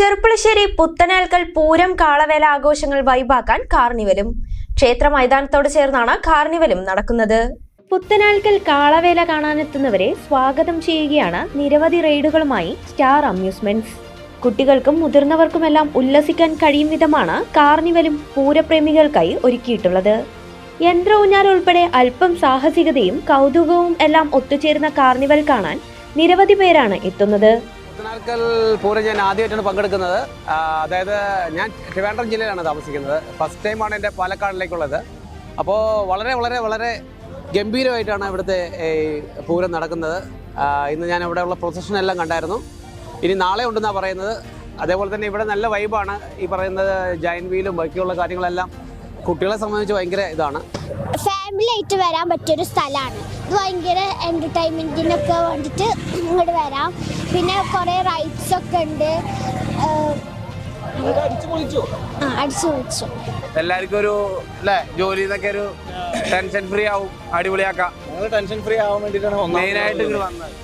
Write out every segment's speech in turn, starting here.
ചെറുപ്പുളശ്ശേരി പുത്തനാൽക്കൽ പൂരം കാളവേല ആഘോഷങ്ങൾ വൈബാക്കാൻ കാർണിവലും. ക്ഷേത്ര മൈതാനത്തോട് ചേർന്നാണ് കാർണിവലും നടക്കുന്നത്. പുത്തനാൽക്കൽ കാളവേല കാണാനെത്തുന്നവരെ സ്വാഗതം ചെയ്യുകയാണ് നിരവധി റൈഡുകളുമായി സ്റ്റാർ അമ്യൂസ്മെന്റ്സ്. കുട്ടികൾക്കും മുതിർന്നവർക്കുമെല്ലാം ഉല്ലസിക്കാൻ കഴിയും വിധമാണ് കാർണിവലും പൂരപ്രേമികൾക്കായി ഒരുക്കിയിട്ടുള്ളത്. യന്ത്ര ഊഞ്ഞാൽ ഉൾപ്പെടെ അല്പം സാഹസികതയും കൗതുകവും എല്ലാം ഒത്തുചേർന്ന കാർണിവൽ കാണാൻ നിരവധി പേരാണ് എത്തുന്നത്. പുത്തനാൽക്കൽ പൂരം ഞാൻ ആദ്യമായിട്ടാണ് പങ്കെടുക്കുന്നത്. അതായത് ഞാൻ ട്രിവാൻഡ്രം ജില്ലയിലാണ് താമസിക്കുന്നത്. ഫസ്റ്റ് ടൈമാണ് എൻ്റെ പാലക്കാടിലേക്കുള്ളത്. അപ്പോൾ വളരെ വളരെ വളരെ ഗംഭീരമായിട്ടാണ് ഇവിടുത്തെ പൂരം നടക്കുന്നത്. ഇന്ന് ഞാൻ ഇവിടെയുള്ള പ്രൊസഷൻ എല്ലാം കണ്ടായിരുന്നു. ഇനി നാളെ ഉണ്ടെന്നാണ് പറയുന്നത്. അതേപോലെ തന്നെ ഇവിടെ നല്ല വൈബാണ്. ഈ പറയുന്നത് ജയന്റ് വീലും ബാക്കിയുള്ള കാര്യങ്ങളെല്ലാം കുട്ടികളെ സംബന്ധിച്ച് ഭയങ്കര ഇതാണ്. ഫാമിലി ആയിട്ട് വരാൻ പറ്റിയൊരു സ്ഥലമാണ് ഇത്. ഭയങ്കര എൻ്റർടൈൻമെൻറ്റിനൊക്കെ വേണ്ടിയിട്ട് ഇങ്ങോട്ട് വരാം. പിന്നെ കുറേ റൈഡ്സ് ഒക്കെ ഉണ്ട്. അടിച്ചു പൊളിച്ചു. എല്ലാവർക്കും ഒരു അല്ലേ ജോലി ഇതൊക്കെ ഒരു ടെൻഷൻ ഫ്രീ ആവും, അടിപൊളിയാക്കാം. ടെൻഷൻ ഫ്രീ ആവാൻ വേണ്ടിയിട്ടാണ് മെയിനായിട്ട് ഇങ്ങോട്ട് വന്നത്.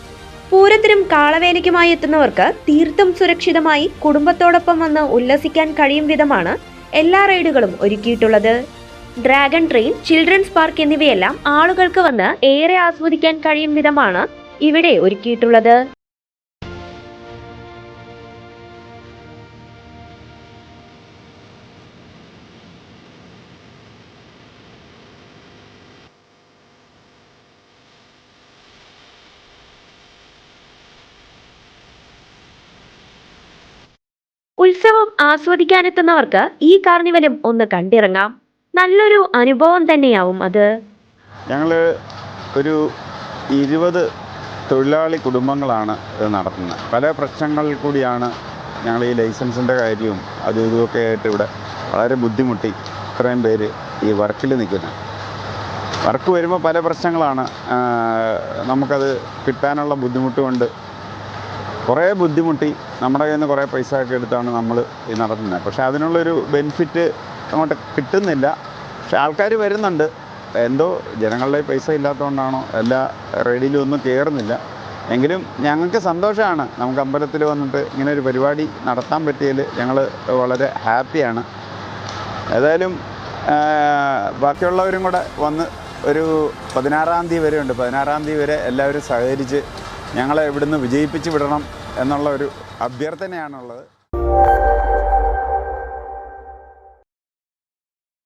പൂരത്തിനും കാളവേലയ്ക്കുമായി എത്തുന്നവർക്ക് തീർത്തും സുരക്ഷിതമായി കുടുംബത്തോടൊപ്പം വന്ന് ഉല്ലസിക്കാൻ കഴിയും വിധമാണ് എല്ലാ റൈഡുകളും ഒരുക്കിയിട്ടുള്ളത്. ഡ്രാഗൺ ട്രെയിൻ, ചിൽഡ്രൻസ് പാർക്ക് എന്നിവയെല്ലാം ആളുകൾക്ക് വന്ന് ഏറെ ആസ്വദിക്കാൻ കഴിയും വിധമാണ് ഇവിടെ ഒരുക്കിയിട്ടുള്ളത്. ഉത്സവം ആസ്വദിക്കാനെത്തുന്നവർക്ക് ഈ കാർണിവലും ഒന്ന് കണ്ടിറങ്ങാം. നല്ലൊരു അനുഭവം തന്നെയാവും അത്. ഞങ്ങൾ ഒരു 20 തൊഴിലാളി കുടുംബങ്ങളാണ് ഇത് നടത്തുന്നത്. പല പ്രശ്നങ്ങളിൽ കൂടിയാണ് ഞങ്ങൾ ഈ ലൈസൻസിൻ്റെ കാര്യവും അതും ഇതുമൊക്കെ ആയിട്ട് ഇവിടെ വളരെ ബുദ്ധിമുട്ടി ഇത്രയും പേര് ഈ വർക്കിൽ നിൽക്കുന്നത്. വർക്ക് വരുമ്പോൾ പല പ്രശ്നങ്ങളാണ്. നമുക്കത് കിട്ടാനുള്ള ബുദ്ധിമുട്ട് കൊണ്ട് കുറേ ബുദ്ധിമുട്ടി നമ്മുടെ കയ്യിൽ നിന്ന് കുറേ പൈസ ഒക്കെ എടുത്താണ് നമ്മൾ ഈ നടത്തുന്നത്. പക്ഷേ അതിനുള്ളൊരു ബെനിഫിറ്റ് അങ്ങോട്ട് കിട്ടുന്നില്ല. പക്ഷെ ആൾക്കാർ വരുന്നുണ്ട്. എന്തോ ജനങ്ങളുടെ പൈസ ഇല്ലാത്തതുകൊണ്ടാണോ എല്ലാ റെഡിയിലും ഒന്നും കയറുന്നില്ല. എങ്കിലും ഞങ്ങൾക്ക് സന്തോഷമാണ്. നമുക്ക് അമ്പലത്തിൽ വന്നിട്ട് ഇങ്ങനെ ഒരു പരിപാടി നടത്താൻ പറ്റിയതിൽ ഞങ്ങൾ വളരെ ഹാപ്പിയാണ്. ഏതായാലും ബാക്കിയുള്ളവരും കൂടെ വന്ന് ഒരു 16-ാം തീയതി വരെ ഉണ്ട്. 16-ാം തീയതി വരെ എല്ലാവരും സഹകരിച്ച് ഞങ്ങളെ ഇവിടുന്ന് വിജയിപ്പിച്ച് വിടണം എന്നുള്ള ഒരു അഭ്യർത്ഥനയാണുള്ളത്.